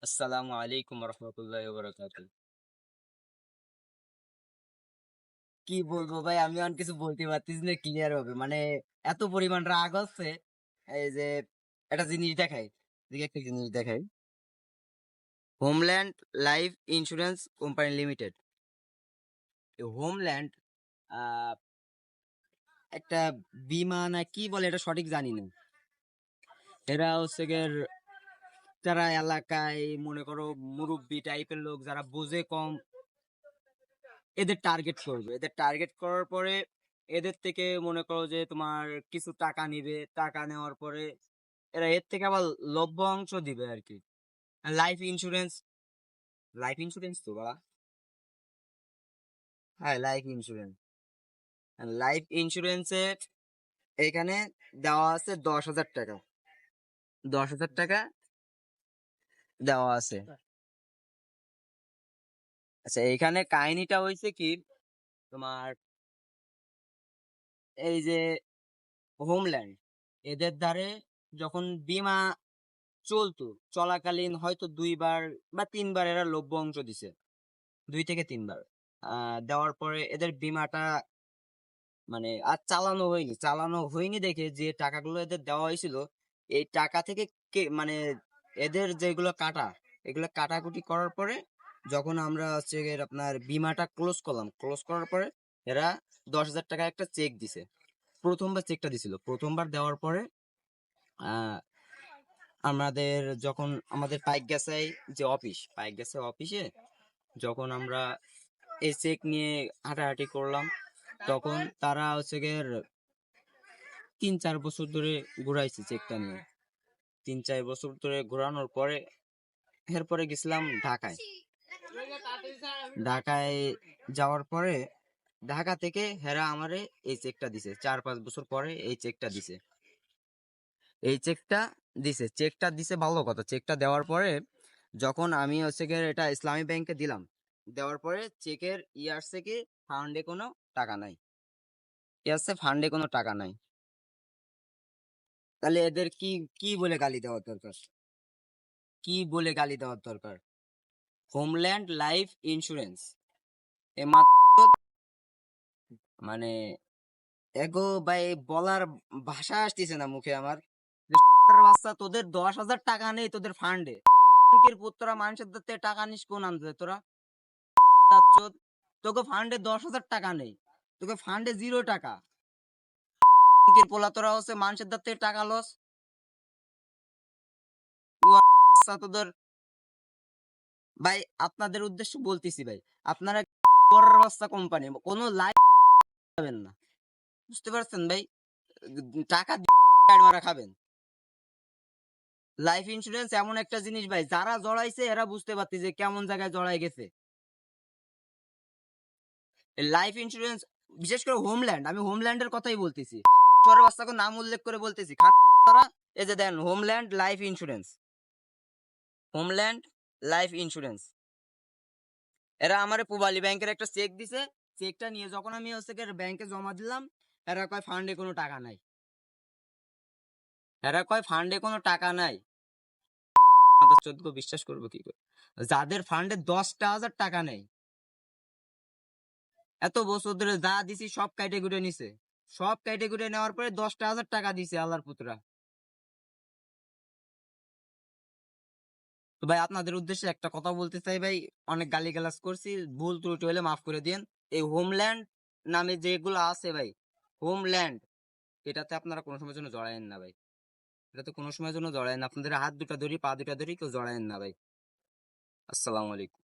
আসসালামু আলাইকুম রহমতুল্লাহ বারাকাতুহু। কি বলবো ভাই, আমি আর কিছু বলতে পারতেছি না ক্লিয়ার হবে, মানে এত পরিমাণ রাগ হচ্ছে। এই যে একটা জিনিস দেখাই, দিকে একটা জিনিস দেখাই। Homeland life insurance company limited, homeland আহ একটা বীমা না কি বলে এটা সঠিক জানি না। এরা হচ্ছে গিয়ে যারা এলাকায় মনে করো মুরব্বি টাইপের লোক যারা বোঝে কম, এদের টার্গেট করবে। এদের টার্গেট করার পরে এদের থেকে মনে করো যে তোমার কিছু টাকা নিবে, টাকা নেওয়ার পরে এরা এর থেকে আবার লভ্য অংশ দিবে আর কি। লাইফ ইন্স্যুরেন্স, লাইফ ইন্স্যুরেন্স তো বাবা, হ্যাঁ লাইফ ইন্স্যুরেন্স। লাইফ ইন্স্যুরেন্সে এখানে দেওয়া আছে 10,000 টাকা, 10,000 টাকা দেওয়া আছে। আচ্ছা, এখানে কাহিনীটা হয়েছে কি তোমার, এই যে হোমল্যান্ড এদের দ্বারে যখন বীমা চলতো, চলাকালীন হয়তো 2বার বা 3বার এরা লভ্য অংশ দিছে, 2 থেকে 3বার দেওয়ার পরে এদের বীমাটা মানে আর চালানো হয়নি দেখে যে টাকাগুলো এদের দেওয়া হয়েছিল, এই টাকা থেকে মানে এদের যেগুলো কাটা, এগুলো কাটাকুটি করার পরে যখন আমরা হচ্ছে গিয়ে আপনার বীমাটা ক্লোজ করার পরে এরা 10,000 টাকা একটা চেক দিছে। প্রথমবার চেকটা দিছিল, প্রথমবার দেওয়ার পরে আহ আমাদের যখন আমাদের পাইক গেছে অফিসে যখন আমরা এই চেক নিয়ে হাঁটাহাঁটি করলাম, তখন তারা হচ্ছে গিয়ে 3-4 বছর ধরে ঘুরাইছে চেকটা নিয়ে। 3-4 বছর ধরে ঘোরানোর পরে এরপরে গেছিলাম ঢাকায়। ঢাকায় যাওয়ার পরে ঢাকা থেকে হেরা আমারে এই চেকটা দিছে, 4-5 বছর পরে এই চেকটা দিছে। চেকটা দিছে ভালো কথা। চেকটা দেওয়ার পরে যখন আমি হচ্ছে গিয়ে এটা ইসলামী ব্যাংকে দিলাম, দেওয়ার পরে চেকের আসছে কি ফান্ডে কোনো টাকা নাই, ফান্ডে কোনো টাকা নাই। তাহলে এদের কি কি বলে গালি দেওয়ার দরকার, কি বলে গালি দেওয়ার দরকার? হোমল্যান্ড লাইফ ইন্স্যুরেন্স, এ মানে এগো ভাই, বলার ভাষা আসতেছে না মুখে আমার। যে বাচ্চা, তোদের 10,000 টাকা নেই তোদের ফান্ডে, পুত্তরা মানুষের থেকে টাকা নিস কোন আনতে তোরা? তোকে ফান্ডে 10,000 টাকা নেই, তোকে ফান্ডে 0 টাকা। পোলা তোরা হচ্ছে মানুষের থেকে টাকা লস। তোদের ভাই, আপনাদের উদ্দেশ্য বলতেছি ভাই, আপনারা বাচ্চা কোম্পানি কোনো লাইফ পাবেন না, বুঝতে পারছেন ভাই? টাকা মারা খাবেন। লাইফ ইন্স্যুরেন্স এমন একটা জিনিস ভাই, যারা জড়াইছে এরা বুঝতে পারছে যে কেমন জায়গায় জড়াই গেছে। লাইফ ইন্স্যুরেন্স, বিশেষ করে হোমল্যান্ড, আমি হোমল্যান্ডের কথাই বলতেছি, শহরের বাচ্চাকে নাম উল্লেখ করে বলতেছি। তারা এই যে দেন homeland life insurance, homeland life insurance, এরা আমারে পূবালী ব্যাংকের একটা চেক দিছে। চেকটা নিয়ে যখন আমি হচ্ছে ব্যাংকে জমা দিলাম, এরা কয় ফান্ডে কোনো টাকা নাই, এরা কয় ফান্ডে কোনো টাকা নাই। চোদ্দ বিশ্বাস করবো কি করে? যাদের ফান্ডে 10,000 টাকা নেই, এত বছর ধরে যা দিছি সব ক্যাটেগরি নিছে, সব ক্যাটেগরি নেওয়ার পরে 10,000 টাকা দিছে আল্লাহর পুত্রা। তো ভাই, আপনাদের উদ্দেশ্যে একটা কথা বলতে চাই ভাই, অনেক গালিগালাজ করছি, ভুল ত্রুটি হলে মাফ করে দিন। এই হোমল্যান্ড নামে যেগুলো আছে ভাই, হোমল্যান্ড, এটাতে আপনারা কোনো সময় জন্য জড়ায়েন না ভাই, এটাতে কোনো সময় জন্য জড়ায়েন না। আপনাদের হাত দুটা ধরি, পা দুটা ধরি, কেউ জড়ায়েন না ভাই। আসসালামু আলাইকুম।